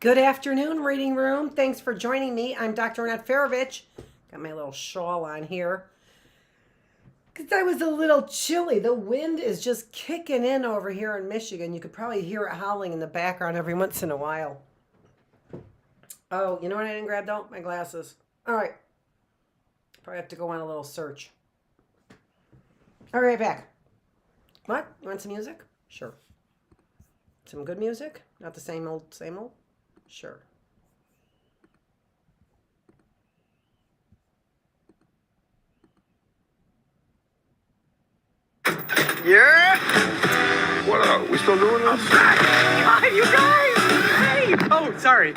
Good afternoon, reading room. Thanks for joining me. I'm Dr. Annette Feravich. Got my little shawl on here because I was a little chilly. The wind is just kicking in over here in Michigan. You could probably hear it howling in the background every once in a while. Oh, you know what I didn't grab though? My glasses. All right. Probably have to go on a little search. All right, back. What? You want some music? Sure. Some good music? Not the same old, same old? Sure. Yeah? What up? We still doing this? God, you guys! Hey! Oh, sorry.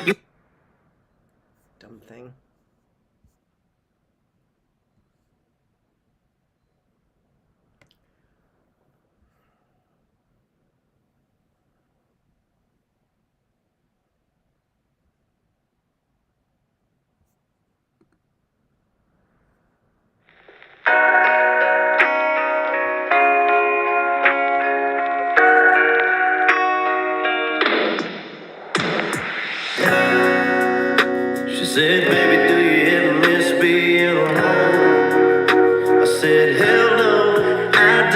Dumb thing. She said, baby, do you ever miss being alone? I said, hell no, I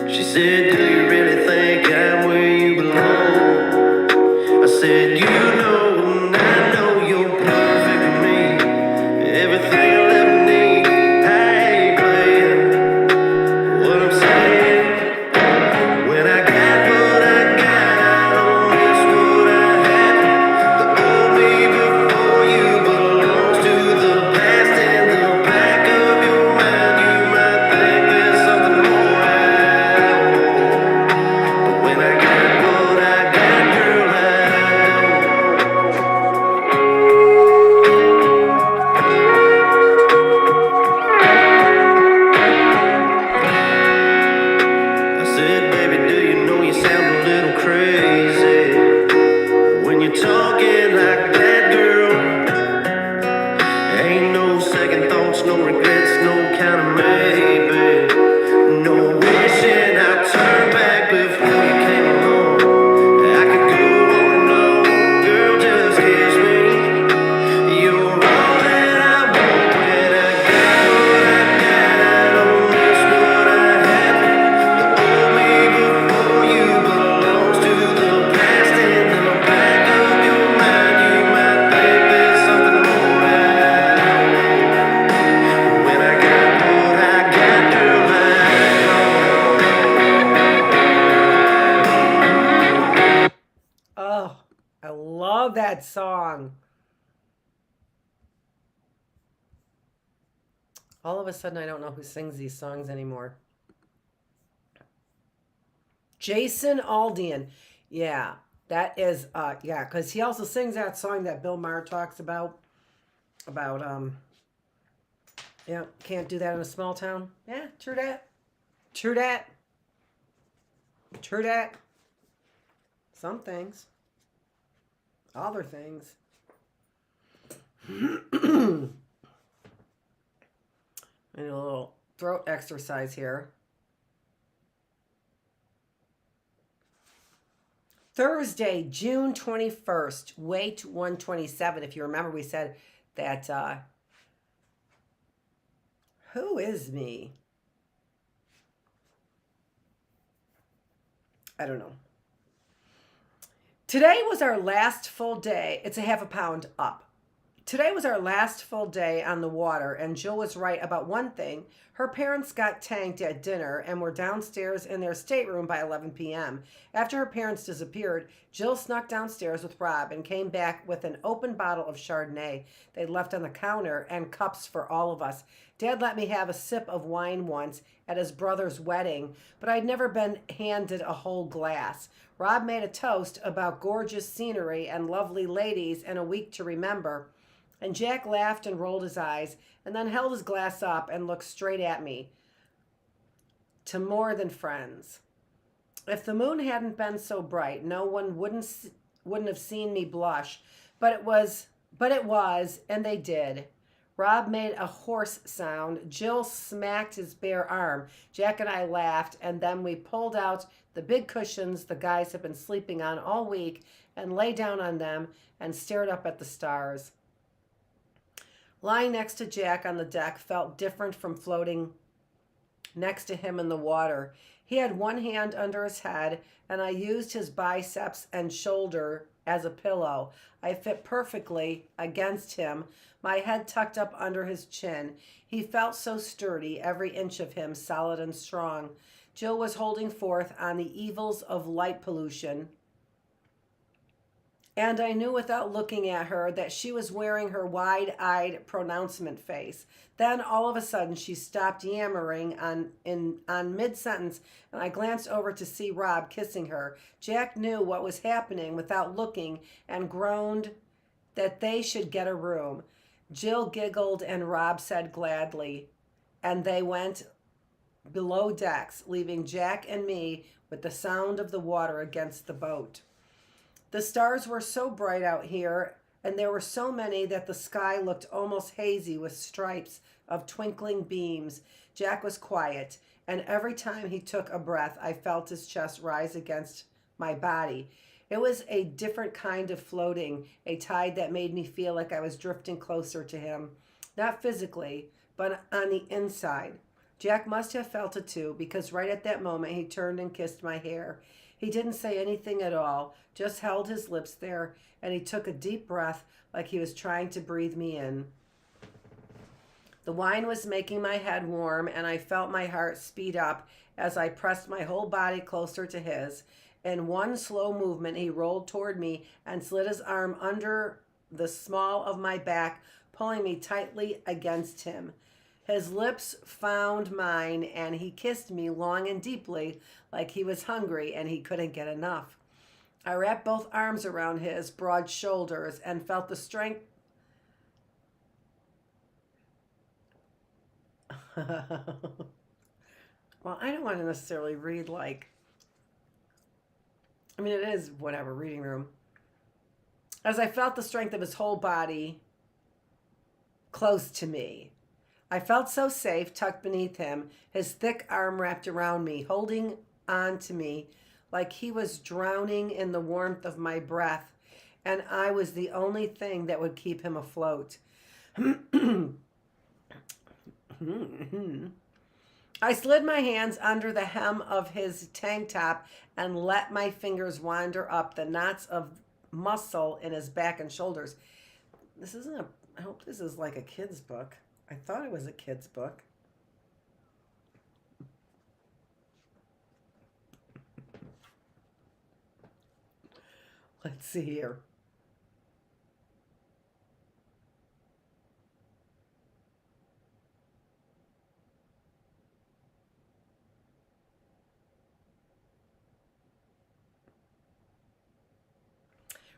don't. She said, do you really think I'm where you belong? I said, you know, and I know you're perfect for me. Everything I'll ever need, I ain't playing. What I'm saying, when I got what I got, I don't miss what I had. The old me before you belongs to the past. In the back of your mind, you might think there's something more I want. But when I got what I got, girl, I said, baby, do you know you sound a little crazy when you're talking like that, girl? Ain't no second thoughts, no regrets, no kind of maybe. No wishing I'd turn back before you came along. I could go on and on, girl, just kiss me. You're all that I want. When I got what I got, I don't miss what I had. The old me before you belongs to the past. In the back of your mind, you might think there's something more I want. When I got what I got, girl, I Oh, I love that song. All of a sudden, I don't know who sings these songs anymore. Jason Aldean. Yeah, that is, yeah, because he also sings that song that Bill Maher talks about, yeah, can't do that in a small town. Yeah, true that. True that. True that. Some things. Other things. I need a little throat exercise here. Thursday, June 21st, weight 127. If you remember, we said that, who is me? I don't know. Today was our last full day. It's a half a pound up. Today was our last full day on the water, and Jill was right about one thing. Her parents got tanked at dinner and were downstairs in their stateroom by 11 p.m. After her parents disappeared, Jill snuck downstairs with Rob and came back with an open bottle of Chardonnay they'd left on the counter and cups for all of us. Dad let me have a sip of wine once at his brother's wedding, but I'd never been handed a whole glass. Rob made a toast about gorgeous scenery and lovely ladies and a week to remember. And Jack laughed and rolled his eyes and then held his glass up and looked straight at me. To more than friends. If the moon hadn't been so bright, no one wouldn't have seen me blush, but it was, and they did. Rob made a hoarse sound. Jill smacked his bare arm. Jack and I laughed, and then we pulled out the big cushions the guys had been sleeping on all week and lay down on them and stared up at the stars. Lying next to Jack on the deck felt different from floating next to him in the water. He had one hand under his head, and I used his biceps and shoulder as a pillow. I fit perfectly against him, my head tucked up under his chin. He felt so sturdy, every inch of him solid and strong. Jill was holding forth on the evils of light pollution, and I knew without looking at her that she was wearing her wide-eyed pronouncement face. Then all of a sudden she stopped yammering on mid-sentence, and I glanced over to see Rob kissing her. Jack knew what was happening without looking and groaned that they should get a room. Jill giggled and Rob said gladly, and they went below decks, leaving Jack and me with the sound of the water against the boat. The stars were so bright out here, and there were so many that the sky looked almost hazy with stripes of twinkling beams. Jack was quiet, and every time he took a breath, I felt his chest rise against my body. It was a different kind of floating, a tide that made me feel like I was drifting closer to him. Not physically, but on the inside. Jack must have felt it too, because right at that moment he turned and kissed my hair. He didn't say anything at all, just held his lips there, and he took a deep breath like he was trying to breathe me in. The wine was making my head warm, and I felt my heart speed up as I pressed my whole body closer to his. In one slow movement, he rolled toward me and slid his arm under the small of my back, pulling me tightly against him. His lips found mine, and he kissed me long and deeply, like he was hungry and he couldn't get enough. I wrapped both arms around his broad shoulders and felt the strength. Well, I don't want to necessarily read it is whatever, reading room. As I felt the strength of his whole body close to me. I felt so safe, tucked beneath him, his thick arm wrapped around me, holding on to me like he was drowning in the warmth of my breath, and I was the only thing that would keep him afloat. I slid my hands under the hem of his tank top and let my fingers wander up the knots of muscle in his back and shoulders. I hope this is like a kid's book. I thought it was a kid's book. Let's see here.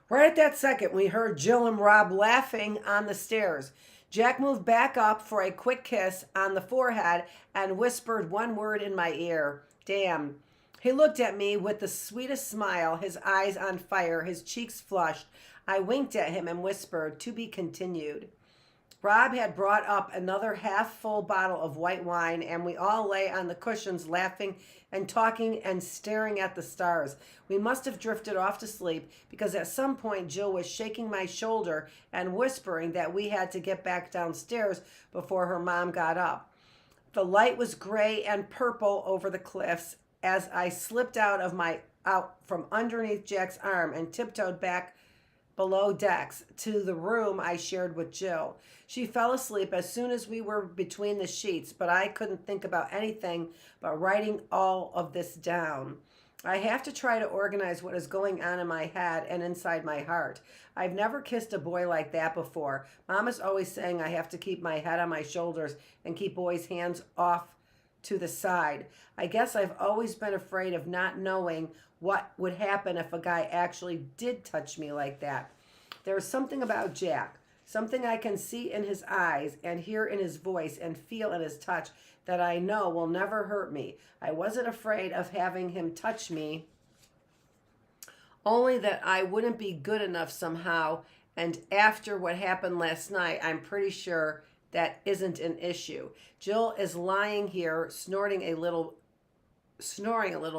Right at that second, we heard Jill and Rob laughing on the stairs. Jack moved back up for a quick kiss on the forehead and whispered one word in my ear. Damn. He looked at me with the sweetest smile, his eyes on fire, his cheeks flushed. I winked at him and whispered, to be continued. Rob had brought up another half-full bottle of white wine, and we all lay on the cushions laughing and talking and staring at the stars. We must have drifted off to sleep because at some point Jill was shaking my shoulder and whispering that we had to get back downstairs before her mom got up. The light was gray and purple over the cliffs as I slipped out from underneath Jack's arm and tiptoed back below decks to the room I shared with Jill. She fell asleep as soon as we were between the sheets, but I couldn't think about anything but writing all of this down. I have to try to organize what is going on in my head and inside my heart. I've never kissed a boy like that before. Mom is always saying I have to keep my head on my shoulders and keep boys' hands off to the side. I guess I've always been afraid of not knowing what would happen if a guy actually did touch me like that. There's something about Jack, something I can see in his eyes and hear in his voice and feel in his touch that I know will never hurt me. I wasn't afraid of having him touch me, only that I wouldn't be good enough somehow. And after what happened last night, I'm pretty sure that isn't an issue. Jill is lying here snoring a little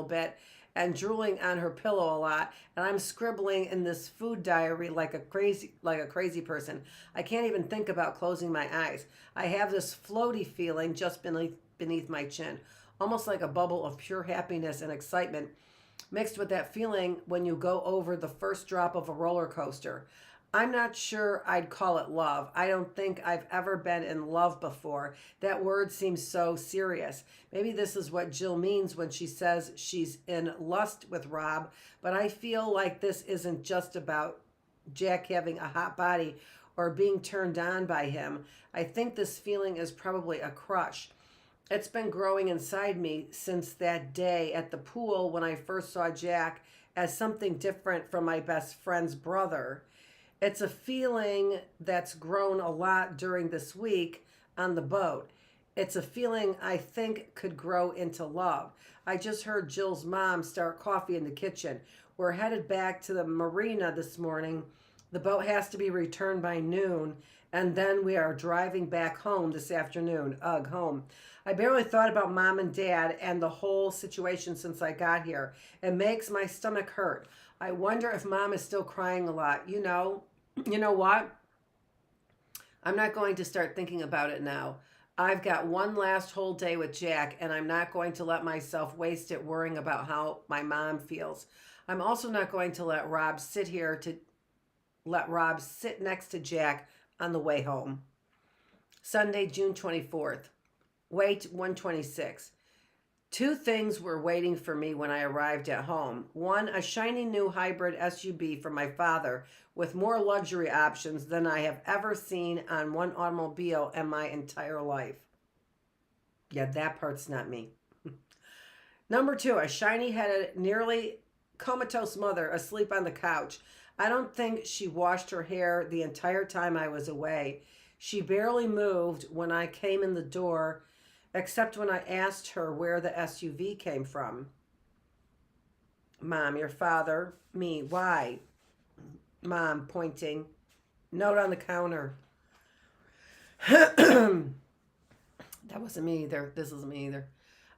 bit and drooling on her pillow a lot, and I'm scribbling in this food diary like a crazy person. I can't even think about closing my eyes. I have this floaty feeling just beneath my chin, almost like a bubble of pure happiness and excitement mixed with that feeling when you go over the first drop of a roller coaster. I'm not sure I'd call it love. I don't think I've ever been in love before. That word seems so serious. Maybe this is what Jill means when she says she's in lust with Rob, but I feel like this isn't just about Jack having a hot body or being turned on by him. I think this feeling is probably a crush. It's been growing inside me since that day at the pool when I first saw Jack as something different from my best friend's brother. It's a feeling that's grown a lot during this week on the boat. It's a feeling I think could grow into love. I just heard Jill's mom start coffee in the kitchen. We're headed back to the marina this morning. The boat has to be returned by noon, and then we are driving back home this afternoon. Ugh, home. I barely thought about mom and dad and the whole situation since I got here. It makes my stomach hurt. I wonder if mom is still crying a lot. You know what? I'm not going to start thinking about it now. I've got one last whole day with Jack, and I'm not going to let myself waste it worrying about how my mom feels. I'm also not going to let Rob sit next to Jack on the way home. Sunday, June 24th. Wait 126. Two things were waiting for me when I arrived at home. One, a shiny new hybrid SUV from my father with more luxury options than I have ever seen on one automobile in my entire life. Yeah, that part's not me. Number two, a shiny-headed, nearly comatose mother asleep on the couch. I don't think she washed her hair the entire time I was away. She barely moved when I came in the door, except when I asked her where the SUV came from. Mom, your father. Me, why? Mom, pointing. Note on the counter. That wasn't me either. This isn't me either.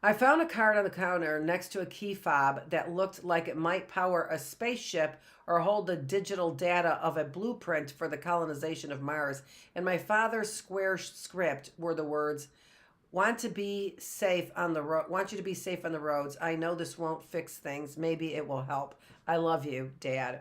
I found a card on the counter next to a key fob that looked like it might power a spaceship or hold the digital data of a blueprint for the colonization of Mars. In my father's square script were the words, Want you to be safe on the roads. I know this won't fix things. Maybe it will help. I love you, Dad.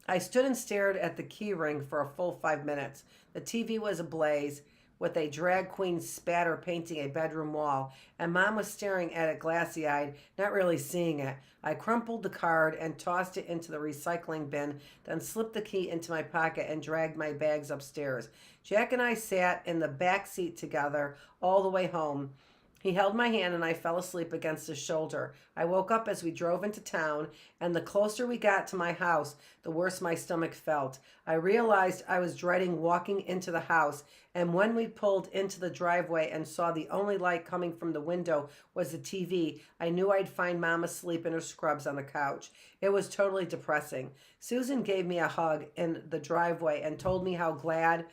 I stood and stared at the key ring for a full 5 minutes. The TV was ablaze with a drag queen spatter painting a bedroom wall, and Mom was staring at it glassy-eyed, not really seeing it. I crumpled the card and tossed it into the recycling bin, then slipped the key into my pocket and dragged my bags upstairs. Jack and I sat in the back seat together all the way home. He held my hand and I fell asleep against his shoulder. I woke up as we drove into town, and the closer we got to my house, the worse my stomach felt. I realized I was dreading walking into the house, and when we pulled into the driveway and saw the only light coming from the window was the TV, I knew I'd find Mom asleep in her scrubs on the couch. It was totally depressing. Susan gave me a hug in the driveway and told me how glad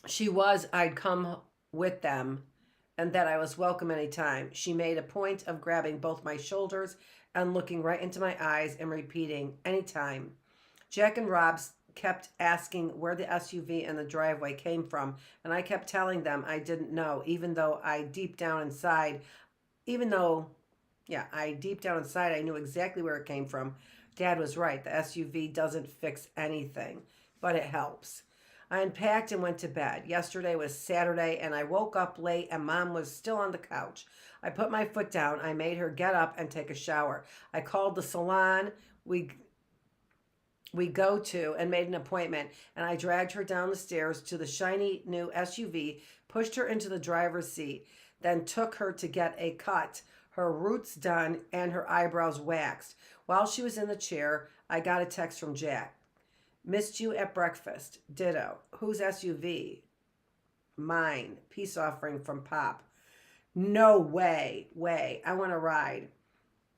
she was I'd come with them and that I was welcome anytime. She made a point of grabbing both my shoulders and looking right into my eyes and repeating, anytime. Jack and Rob kept asking where the SUV and the driveway came from, and I kept telling them I didn't know, even though I deep down inside I knew exactly where it came from. Dad was right. The SUV doesn't fix anything, but it helps. I unpacked and went to bed. Yesterday was Saturday, and I woke up late, and Mom was still on the couch. I put my foot down. I made her get up and take a shower. I called the salon we go to and made an appointment, and I dragged her down the stairs to the shiny new SUV, pushed her into the driver's seat, then took her to get a cut, her roots done, and her eyebrows waxed. While she was in the chair, I got a text from Jack. Missed you at breakfast. Ditto. Whose SUV? Mine. Peace offering from Pop. No way. I want to ride.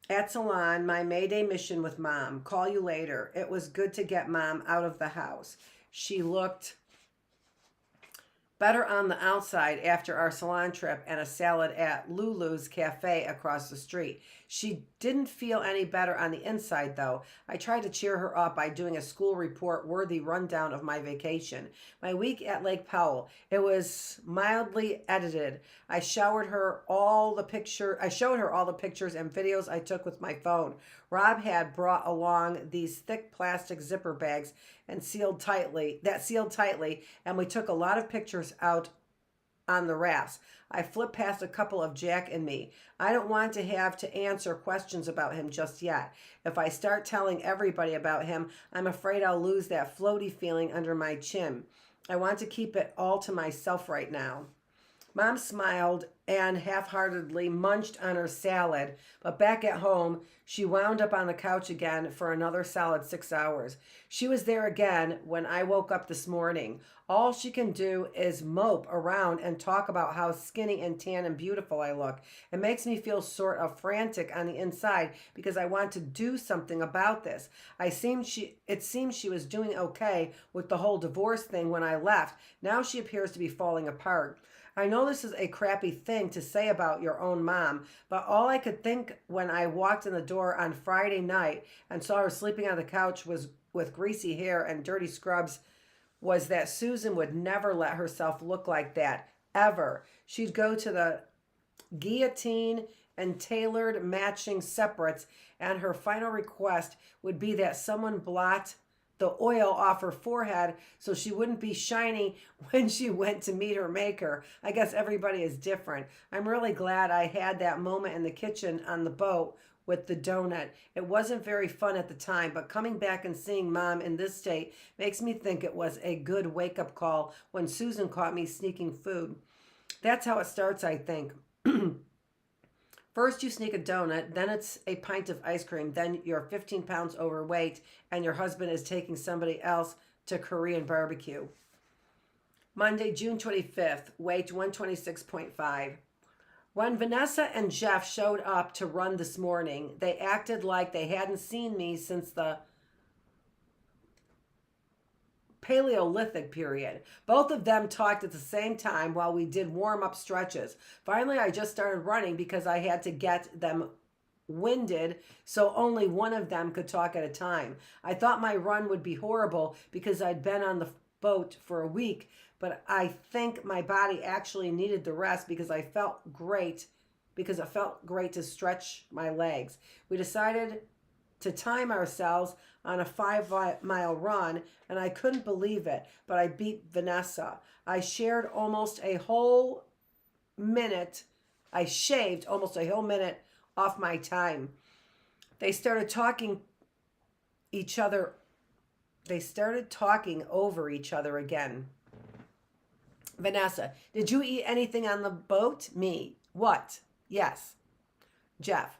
At salon, my Mayday mission with Mom. Call you later. It was good to get Mom out of the house. She looked better on the outside after our salon trip and a salad at Lulu's Cafe across the street. She didn't feel any better on the inside, though. I tried to cheer her up by doing a school report worthy rundown of my vacation. My week at Lake Powell. It was mildly edited. I showed her all the pictures and videos I took with my phone. Rob had brought along these thick plastic zipper bags and sealed tightly, and we took a lot of pictures out on the rafts. I flipped past a couple of Jack and me. I don't want to have to answer questions about him just yet. If I start telling everybody about him, I'm afraid I'll lose that floaty feeling under my chin. I want to keep it all to myself right now. Mom smiled and half-heartedly munched on her salad, but back at home, she wound up on the couch again for another solid 6 hours. She was there again when I woke up this morning. All she can do is mope around and talk about how skinny and tan and beautiful I look. It makes me feel sort of frantic on the inside because I want to do something about this. It seems she was doing okay with the whole divorce thing when I left. Now she appears to be falling apart. I know this is a crappy thing to say about your own mom, but all I could think when I walked in the door on Friday night and saw her sleeping on the couch with greasy hair and dirty scrubs was that Susan would never let herself look like that, ever. She'd go to the guillotine and tailored matching separates, and her final request would be that someone blot the oil off her forehead so she wouldn't be shiny when she went to meet her maker. I guess everybody is different. I'm really glad I had that moment in the kitchen on the boat with the donut. It wasn't very fun at the time, but coming back and seeing Mom in this state makes me think it was a good wake-up call when Susan caught me sneaking food. That's how it starts, I think. First you sneak a donut, then it's a pint of ice cream, then you're 15 pounds overweight and your husband is taking somebody else to Korean barbecue. Monday, June 25th, weight 126.5. When Vanessa and Jeff showed up to run this morning, they acted like they hadn't seen me since the Paleolithic period. Both of them talked at the same time while we did warm-up stretches. Finally, I just started running because I had to get them winded so only one of them could talk at a time. I thought my run would be horrible because I'd been on the boat for a week, but I think my body actually needed the rest because it felt great to stretch my legs. We decided to time ourselves on a 5-mile run, and I couldn't believe it, but I beat Vanessa. I shaved almost a whole minute off my time. They started talking over each other again. Vanessa, did you eat anything on the boat? Me, what? Yes. Jeff,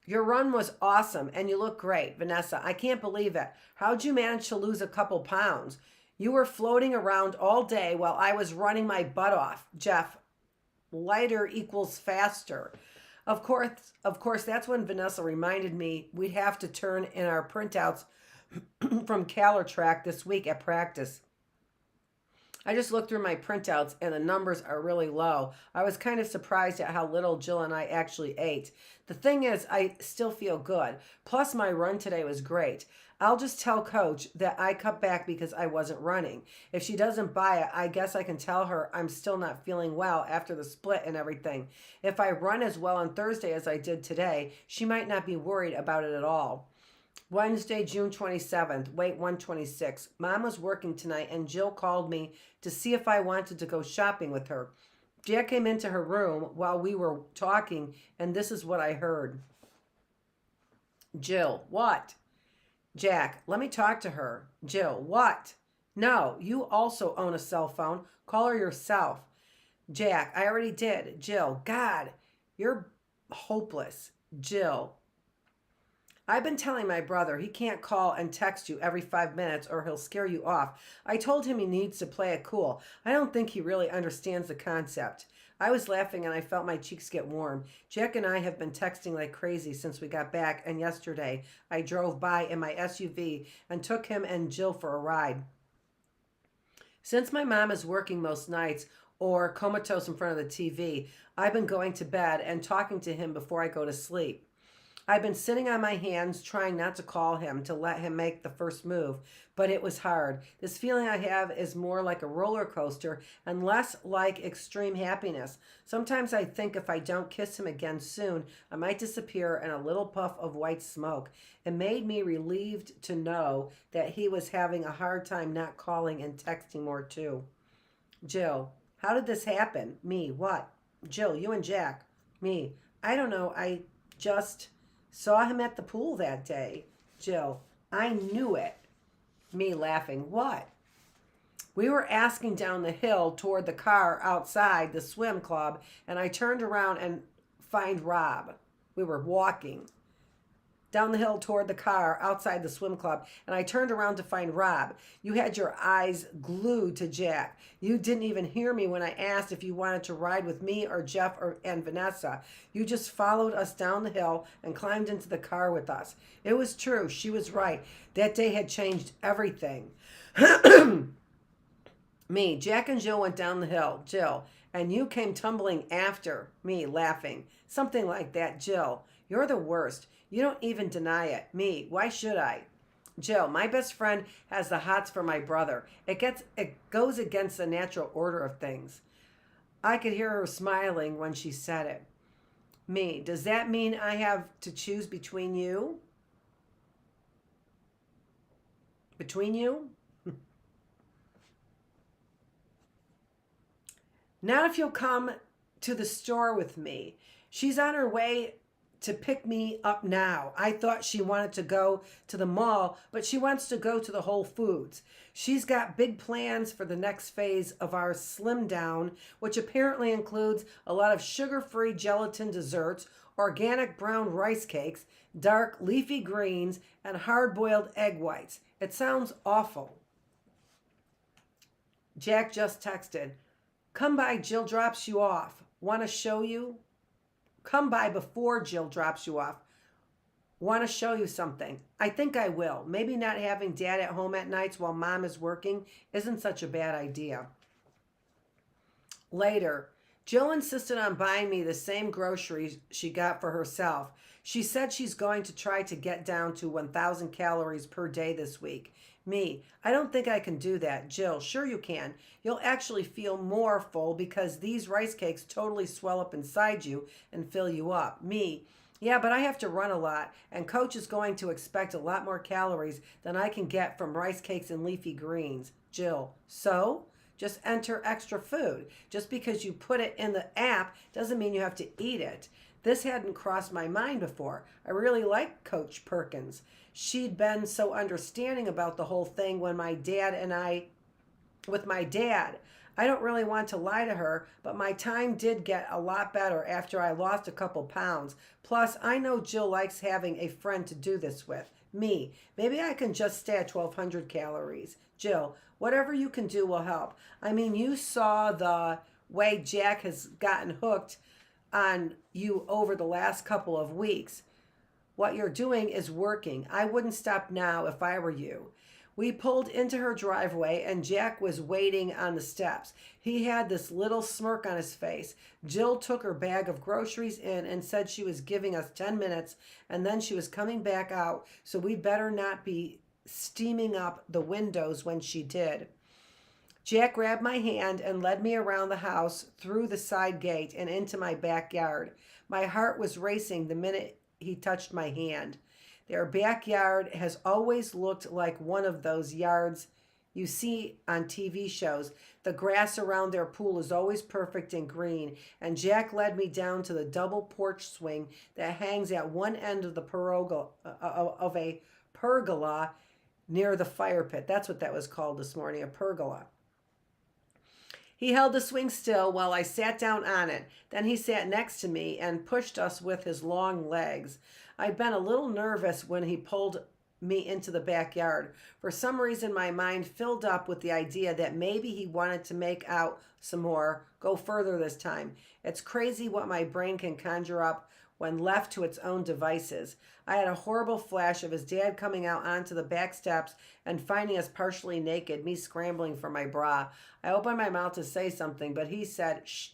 your run was awesome and you look great. Vanessa, I can't believe it. How'd you manage to lose a couple pounds? You were floating around all day while I was running my butt off. Jeff, lighter equals faster. Of course, that's when Vanessa reminded me we'd have to turn in our printouts from CalorTrack this week at practice. I just looked through my printouts and the numbers are really low. I was kind of surprised at how little Jill and I actually ate. The thing is, I still feel good. Plus, my run today was great. I'll just tell Coach that I cut back because I wasn't running. If she doesn't buy it, I guess I can tell her I'm still not feeling well after the split and everything. If I run as well on Thursday as I did today, she might not be worried about it at all. Wednesday, June 27th, weight 126. Mom was working tonight and Jill called me to see if I wanted to go shopping with her. Jack came into her room while we were talking and this is what I heard. Jill, what? Jack, let me talk to her. Jill, what? No, you also own a cell phone. Call her yourself. Jack, I already did. Jill, God, you're hopeless. Jill, I've been telling my brother he can't call and text you every 5 minutes or he'll scare you off. I told him he needs to play it cool. I don't think he really understands the concept. I was laughing and I felt my cheeks get warm. Jack and I have been texting like crazy since we got back, and yesterday I drove by in my SUV and took him and Jill for a ride. Since my mom is working most nights or comatose in front of the TV, I've been going to bed and talking to him before I go to sleep. I've been sitting on my hands trying not to call him to let him make the first move, but it was hard. This feeling I have is more like a roller coaster and less like extreme happiness. Sometimes I think if I don't kiss him again soon, I might disappear in a little puff of white smoke. It made me relieved to know that he was having a hard time not calling and texting more too. Jill, how did this happen? Me, what? Jill, you and Jack. Me, I don't know. I just saw him at the pool that day. Jill, I knew it. Me laughing, what? We were asking down the hill toward the car outside the swim club, and I turned around and find Rob. We were walking down the hill toward the car outside the swim club, and I turned around to find Rob. You had your eyes glued to Jack. You didn't even hear me when I asked if you wanted to ride with me or Jeff and Vanessa. You just followed us down the hill and climbed into the car with us. It was true. She was right. That day had changed everything. Me, Jack and Jill went down the hill. Jill, and you came tumbling after. Me, laughing. Something like that. Jill, you're the worst. You don't even deny it. Me, why should I? Jill, my best friend has the hots for my brother. It goes against the natural order of things. I could hear her smiling when she said it. Me, does that mean I have to choose between you? Between you? Not if you'll come to the store with me. She's on her way to pick me up now. I thought she wanted to go to the mall, but she wants to go to the Whole Foods. She's got big plans for the next phase of our slim down, which apparently includes a lot of sugar-free gelatin desserts, organic brown rice cakes, dark leafy greens, and hard-boiled egg whites. It sounds awful. Jack just texted, come by, Jill drops you off. Want to show you? Come by before Jill drops you off. Want to show you something. I think I will. Maybe not having dad at home at nights while mom is working isn't such a bad idea. Later, Jill insisted on buying me the same groceries she got for herself. She said she's going to try to get down to 1,000 calories per day this week. Me, I don't think I can do that. Jill, sure you can. You'll actually feel more full because these rice cakes totally swell up inside you and fill you up. Me, yeah, but I have to run a lot, and Coach is going to expect a lot more calories than I can get from rice cakes and leafy greens. Jill, so? Just enter extra food. Just because you put it in the app doesn't mean you have to eat it. This hadn't crossed my mind before. I really like Coach Perkins. She'd been so understanding about the whole thing with my dad. I don't really want to lie to her, but my time did get a lot better after I lost a couple pounds. Plus, I know Jill likes having a friend to do this with. Me, maybe I can just stay at 1,200 calories. Jill, whatever you can do will help. I mean, you saw the way Jack has gotten hooked on you over the last couple of weeks. What you're doing is working. I wouldn't stop now if I were you. We pulled into her driveway and Jack was waiting on the steps. He had this little smirk on his face. Jill took her bag of groceries in and said she was giving us 10 minutes and then she was coming back out, so we'd better not be steaming up the windows when she did. Jack grabbed my hand and led me around the house through the side gate and into my backyard. My heart was racing the minute he touched my hand. Their backyard has always looked like one of those yards you see on TV shows. The grass around their pool is always perfect and green, and Jack led me down to the double porch swing that hangs at one end of the pergola near the fire pit. That's what that was called this morning, a pergola. He held the swing still while I sat down on it. Then he sat next to me and pushed us with his long legs. I'd been a little nervous when he pulled me into the backyard. For some reason, my mind filled up with the idea that maybe he wanted to make out some more, go further this time. It's crazy what my brain can conjure up when left to its own devices. I had a horrible flash of his dad coming out onto the back steps and finding us partially naked, me scrambling for my bra. I opened my mouth to say something, but he said, "Shh,"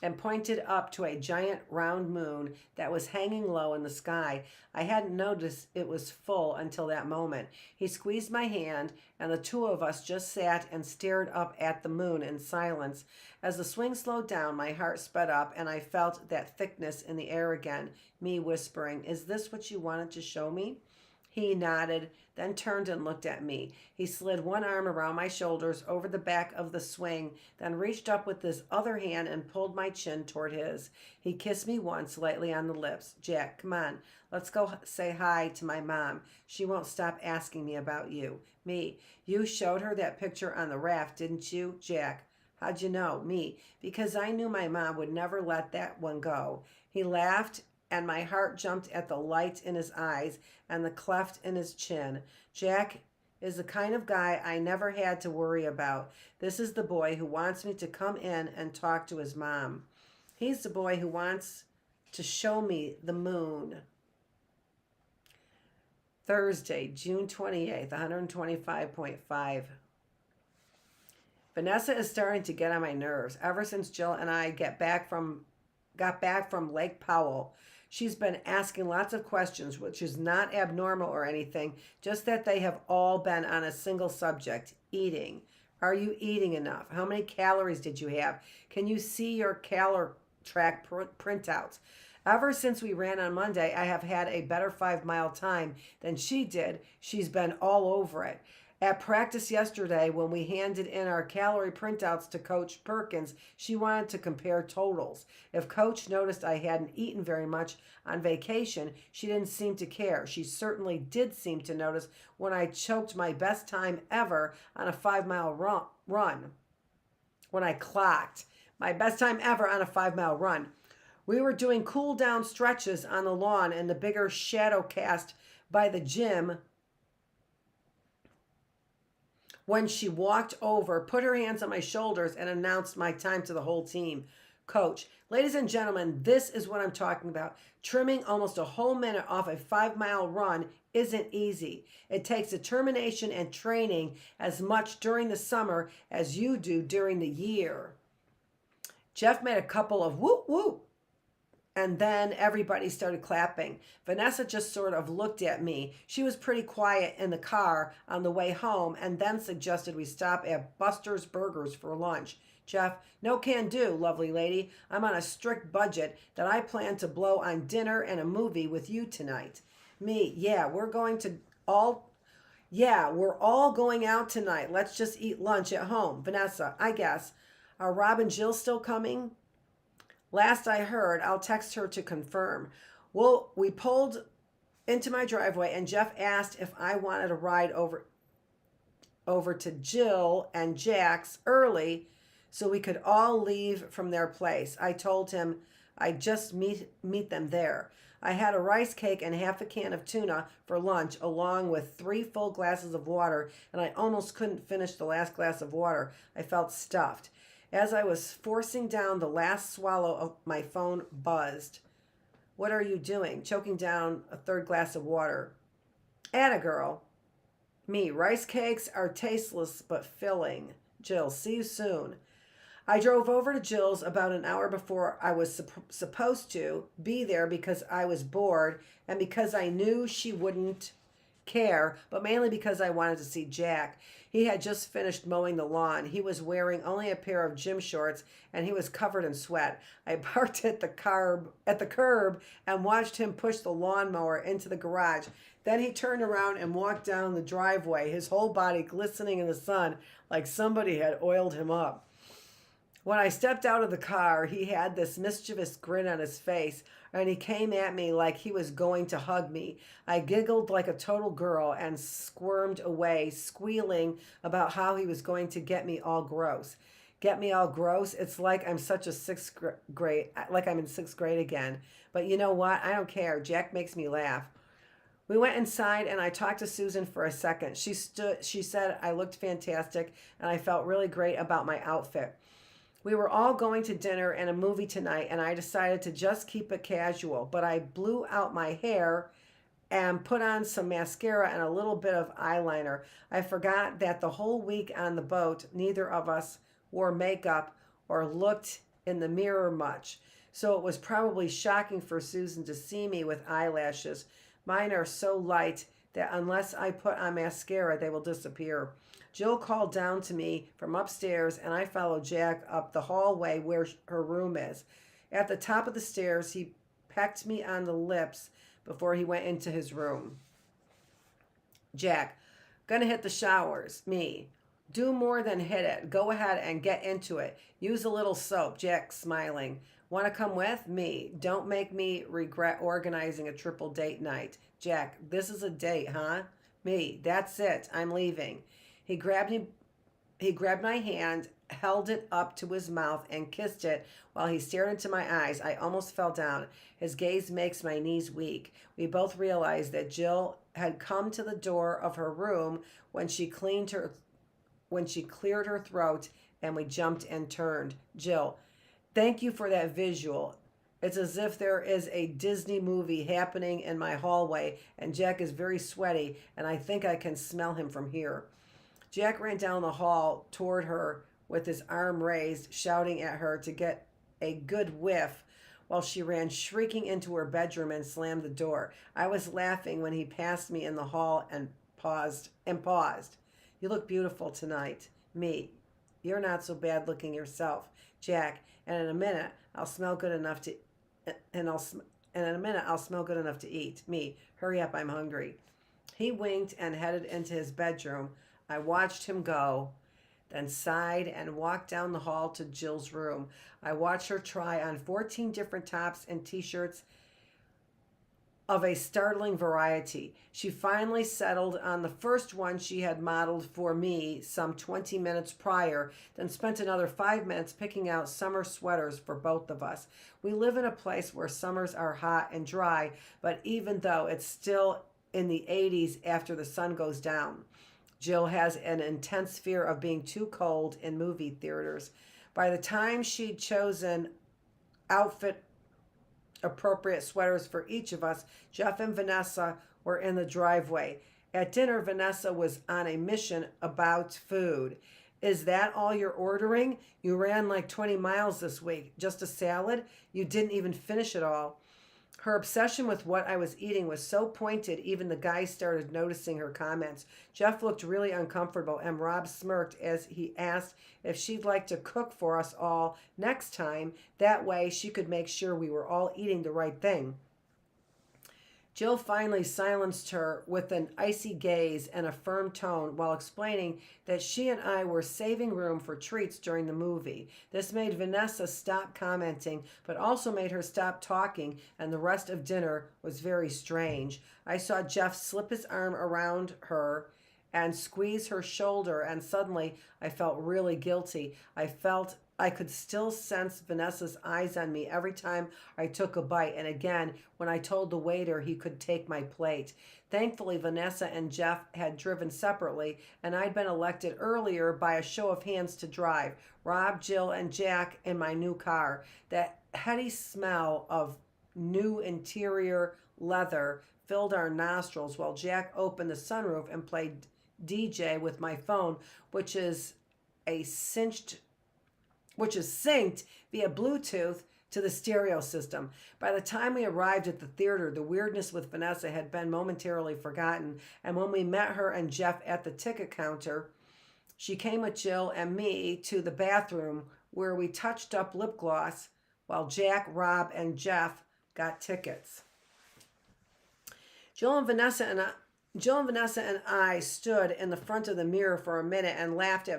and pointed up to a giant round moon that was hanging low in the sky. I hadn't noticed it was full until that moment. He squeezed my hand, and the two of us just sat and stared up at the moon in silence. As the swing slowed down, my heart sped up, and I felt that thickness in the air again, me whispering, "Is this what you wanted to show me?" He nodded, then turned and looked at me. He slid one arm around my shoulders over the back of the swing, then reached up with his other hand and pulled my chin toward his. He kissed me once, lightly on the lips. "Jack, come on, let's go say hi to my mom. She won't stop asking me about you." Me, "You showed her that picture on the raft, didn't you?" Jack, "How'd you know?" Me, "Because I knew my mom would never let that one go." He laughed, and my heart jumped at the light in his eyes and the cleft in his chin. Jack is the kind of guy I never had to worry about. This is the boy who wants me to come in and talk to his mom. He's the boy who wants to show me the moon. Thursday, June 28th, 125.5. Vanessa is starting to get on my nerves. Ever since Jill and I got back from Lake Powell, she's been asking lots of questions, which is not abnormal or anything, just that they have all been on a single subject, eating. Are you eating enough? How many calories did you have? Can you see your calorie track printouts? Ever since we ran on Monday, I have had a better 5-mile time than she did. She's been all over it. At practice yesterday, when we handed in our calorie printouts to Coach Perkins, she wanted to compare totals. If Coach noticed I hadn't eaten very much on vacation, she didn't seem to care. She certainly did seem to notice when I choked my best time ever on a 5-mile run. When I clocked my best time ever on a 5-mile run. We were doing cool down stretches on the lawn in the bigger shadow cast by the gym when she walked over, put her hands on my shoulders, and announced my time to the whole team. "Coach, ladies and gentlemen, this is what I'm talking about. Trimming almost a whole minute off a 5-mile run isn't easy. It takes determination and training as much during the summer as you do during the year." Jeff made a couple of whoop whoop, and then everybody started clapping. Vanessa just sort of looked at me. She was pretty quiet in the car on the way home and then suggested we stop at Buster's Burgers for lunch. Jeff, "No can do, lovely lady. I'm on a strict budget that I plan to blow on dinner and a movie with you tonight." Me, we're all going out tonight. Let's just eat lunch at home." Vanessa, "I guess. Are Rob and Jill still coming?" "Last I heard, I'll text her to confirm." Well, we pulled into my driveway and Jeff asked if I wanted to ride over to Jill and Jack's early so we could all leave from their place. I told him I'd just meet them there. I had a rice cake and half a can of tuna for lunch, along with 3 full glasses of water, and I almost couldn't finish the last glass of water. I felt stuffed. As I was forcing down the last swallow, my phone buzzed. "What are you doing?" "Choking down a 3rd glass of water." "Atta girl." Me, "Rice cakes are tasteless but filling." Jill, "See you soon." I drove over to Jill's about an hour before I was supposed to be there because I was bored and because I knew she wouldn't care, but mainly because I wanted to see Jack. He had just finished mowing the lawn. He was wearing only a pair of gym shorts and he was covered in sweat. I parked at the curb and watched him push the lawnmower into the garage. Then he turned around and walked down the driveway, his whole body glistening in the sun like somebody had oiled him up. When I stepped out of the car, he had this mischievous grin on his face, and he came at me like he was going to hug me. I giggled like a total girl and squirmed away, squealing about how he was going to get me all gross. Get me all gross? It's like I'm such a 6th grade, like I'm in 6th grade again. But you know what? I don't care. Jack makes me laugh. We went inside and I talked to Susan for a second. She said I looked fantastic and I felt really great about my outfit. We were all going to dinner and a movie tonight, and I decided to just keep it casual, but I blew out my hair and put on some mascara and a little bit of eyeliner. I forgot that the whole week on the boat, neither of us wore makeup or looked in the mirror much. So it was probably shocking for Susan to see me with eyelashes. Mine are so light that unless I put on mascara, they will disappear. Jill called down to me from upstairs, and I followed Jack up the hallway where her room is. At the top of the stairs, he pecked me on the lips before he went into his room. Jack, gonna hit the showers. Me, do more than hit it. Go ahead and get into it. Use a little soap. Jack, smiling. Want to come with? Me, don't make me regret organizing a triple date night. Jack, this is a date, huh? Me, that's it. I'm leaving. He grabbed my hand, held it up to his mouth, and kissed it while he stared into my eyes. I almost fell down. His gaze makes my knees weak. We both realized that Jill had come to the door of her room when she cleared her throat, and we jumped and turned. Jill, thank you for that visual. It's as if there is a Disney movie happening in my hallway, and Jack is very sweaty, and I think I can smell him from here. Jack ran down the hall toward her with his arm raised, shouting at her to get a good whiff while she ran shrieking into her bedroom and slammed the door. I was laughing when he passed me in the hall and paused. You look beautiful tonight. Me, you're not so bad looking yourself. Jack, and in a minute I'll smell good enough to eat. Me, hurry up, I'm hungry. He winked and headed into his bedroom. I watched him go, then sighed and walked down the hall to Jill's room. I watched her try on 14 different tops and t-shirts of a startling variety. She finally settled on the first one she had modeled for me some 20 minutes prior, then spent another 5 minutes picking out summer sweaters for both of us. We live in a place where summers are hot and dry, but even though it's still in the 80s after the sun goes down. Jill has an intense fear of being too cold in movie theaters. By the time she'd chosen outfit appropriate sweaters for each of us, Jeff and Vanessa were in the driveway. At dinner, Vanessa was on a mission about food. Is that all you're ordering? You ran like 20 miles this week. Just a salad? You didn't even finish it all. Her obsession with what I was eating was so pointed, even the guys started noticing her comments. Jeff looked really uncomfortable, and Rob smirked as he asked if she'd like to cook for us all next time. That way she could make sure we were all eating the right thing. Jill finally silenced her with an icy gaze and a firm tone while explaining that she and I were saving room for treats during the movie. This made Vanessa stop commenting, but also made her stop talking, and the rest of dinner was very strange. I saw Jeff slip his arm around her and squeeze her shoulder, and suddenly I felt really guilty. I could still sense Vanessa's eyes on me every time I took a bite, and again when I told the waiter he could take my plate. Thankfully, Vanessa and Jeff had driven separately, and I'd been elected earlier by a show of hands to drive. Rob, Jill, and Jack in my new car. That heady smell of new interior leather filled our nostrils while Jack opened the sunroof and played DJ with my phone, which is synced via Bluetooth to the stereo system. By the time we arrived at the theater, the weirdness with Vanessa had been momentarily forgotten, and when we met her and Jeff at the ticket counter, she came with Jill and me to the bathroom where we touched up lip gloss while Jack, Rob, and Jeff got tickets. Jill and Vanessa and I stood in the front of the mirror for a minute and laughed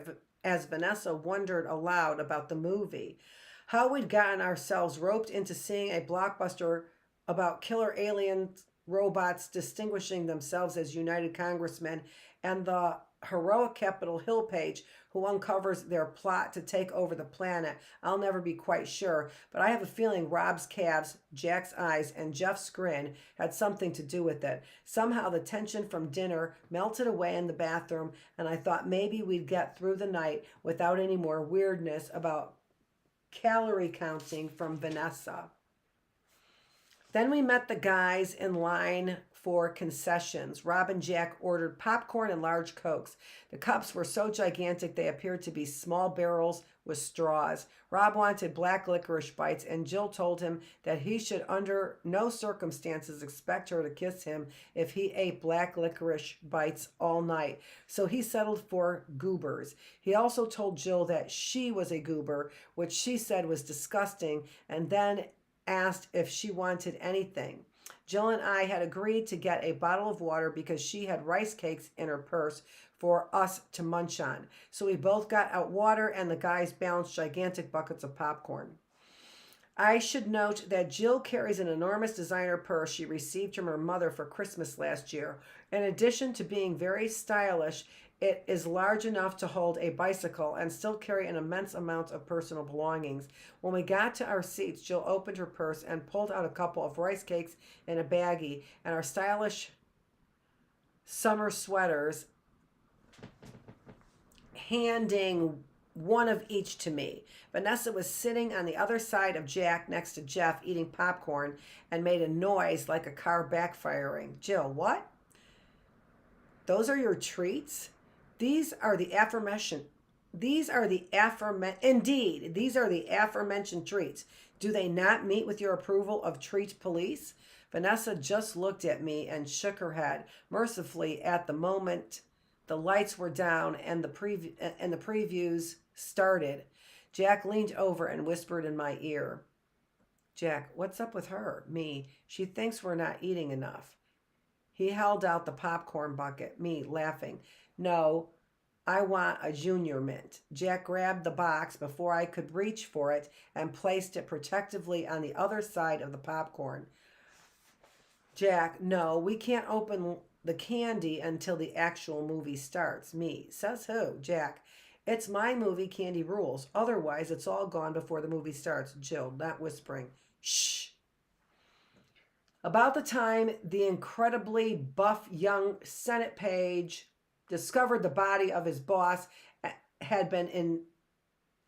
as Vanessa wondered aloud about the movie. How we'd gotten ourselves roped into seeing a blockbuster about killer alien robots distinguishing themselves as United Congressmen, and the heroic Capitol Hill page who uncovers their plot to take over the planet. I'll never be quite sure, but I have a feeling Rob's calves, Jack's eyes, and Jeff's grin had something to do with it. Somehow the tension from dinner melted away in the bathroom, and I thought maybe we'd get through the night without any more weirdness about calorie counting from Vanessa. Then we met the guys in line for concessions. Rob and Jack ordered popcorn and large Cokes. The cups were so gigantic they appeared to be small barrels with straws. Rob wanted black licorice bites, and Jill told him that he should under no circumstances expect her to kiss him if he ate black licorice bites all night. So he settled for goobers. He also told Jill that she was a goober, which she said was disgusting, and then asked if she wanted anything. Jill and I had agreed to get a bottle of water because she had rice cakes in her purse for us to munch on. So we both got out water and the guys balanced gigantic buckets of popcorn. I should note that Jill carries an enormous designer purse she received from her mother for Christmas last year. In addition to being very stylish, it is large enough to hold a bicycle and still carry an immense amount of personal belongings. When we got to our seats, Jill opened her purse and pulled out a couple of rice cakes in a baggie and our stylish summer sweaters, handing one of each to me. Vanessa was sitting on the other side of Jack next to Jeff eating popcorn and made a noise like a car backfiring. Jill, what? Those are your treats? These are the aforementioned treats. Do they not meet with your approval of treat police? Vanessa just looked at me and shook her head. Mercifully, at the moment, the lights were down and the previews started. Jack leaned over and whispered in my ear. Jack, what's up with her? Me, she thinks we're not eating enough. He held out the popcorn bucket, me laughing. No, I want a junior mint. Jack grabbed the box before I could reach for it and placed it protectively on the other side of the popcorn. Jack, no, we can't open the candy until the actual movie starts. Me, says who? Jack, it's my movie, candy rules. Otherwise, it's all gone before the movie starts. Jill, not whispering. Shh. About the time the incredibly buff young Senate page discovered the body of his boss had been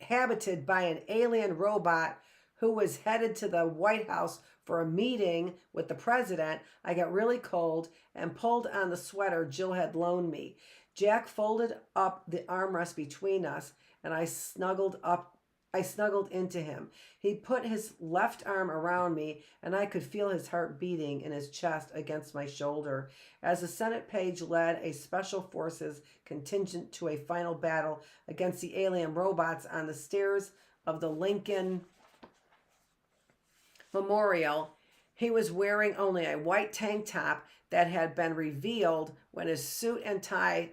inhabited by an alien robot who was headed to the White House for a meeting with the president, I got really cold and pulled on the sweater Jill had loaned me. Jack folded up the armrest between us and I snuggled into him. He put his left arm around me and I could feel his heart beating in his chest against my shoulder. As the Senate page led a special forces contingent to a final battle against the alien robots on the stairs of the Lincoln Memorial, he was wearing only a white tank top that had been revealed when his suit and tie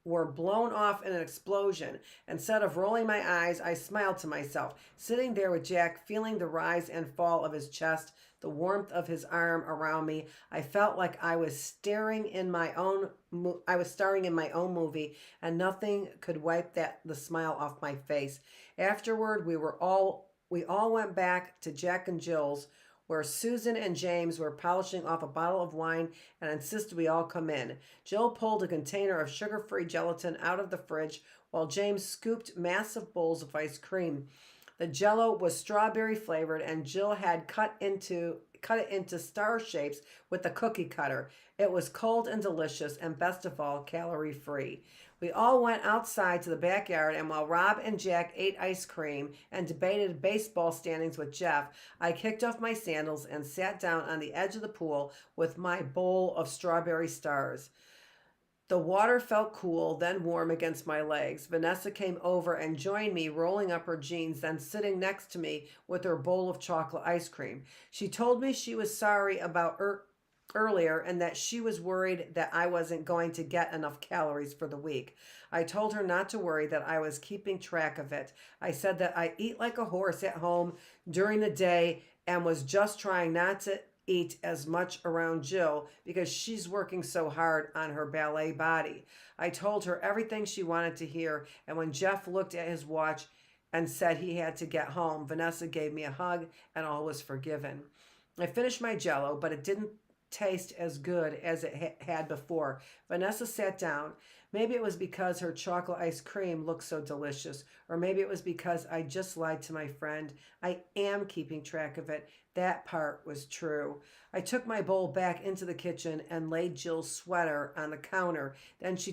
were blown off in an explosion. Instead of rolling my eyes, I smiled to myself, sitting there with Jack, feeling the rise and fall of his chest, the warmth of his arm around me. I felt like I was starring in my own movie, and nothing could wipe the smile off my face. Afterward, we all went back to Jack and Jill's, where Susan and James were polishing off a bottle of wine and insisted we all come in. Jill pulled a container of sugar-free gelatin out of the fridge while James scooped massive bowls of ice cream. The Jell-O was strawberry flavored and Jill had cut it into star shapes with the cookie cutter. It was cold and delicious and best of all, calorie-free. We all went outside to the backyard, and while Rob and Jack ate ice cream and debated baseball standings with Jeff, I kicked off my sandals and sat down on the edge of the pool with my bowl of strawberry stars. The water felt cool, then warm against my legs. Vanessa came over and joined me, rolling up her jeans, then sitting next to me with her bowl of chocolate ice cream. She told me she was sorry about earlier and that she was worried that I wasn't going to get enough calories for the week. I told her not to worry, that I was keeping track of it. I said that I eat like a horse at home during the day and was just trying not to eat as much around Jill because she's working so hard on her ballet body. I told her everything she wanted to hear, and when Jeff looked at his watch and said he had to get home, Vanessa gave me a hug and all was forgiven. I finished my Jell-O, but it didn't taste as good as it had before. Vanessa sat down. Maybe it was because her chocolate ice cream looked so delicious, or maybe it was because I just lied to my friend. I am keeping track of it. That part was true. I took my bowl back into the kitchen and laid Jill's sweater on the counter. Then she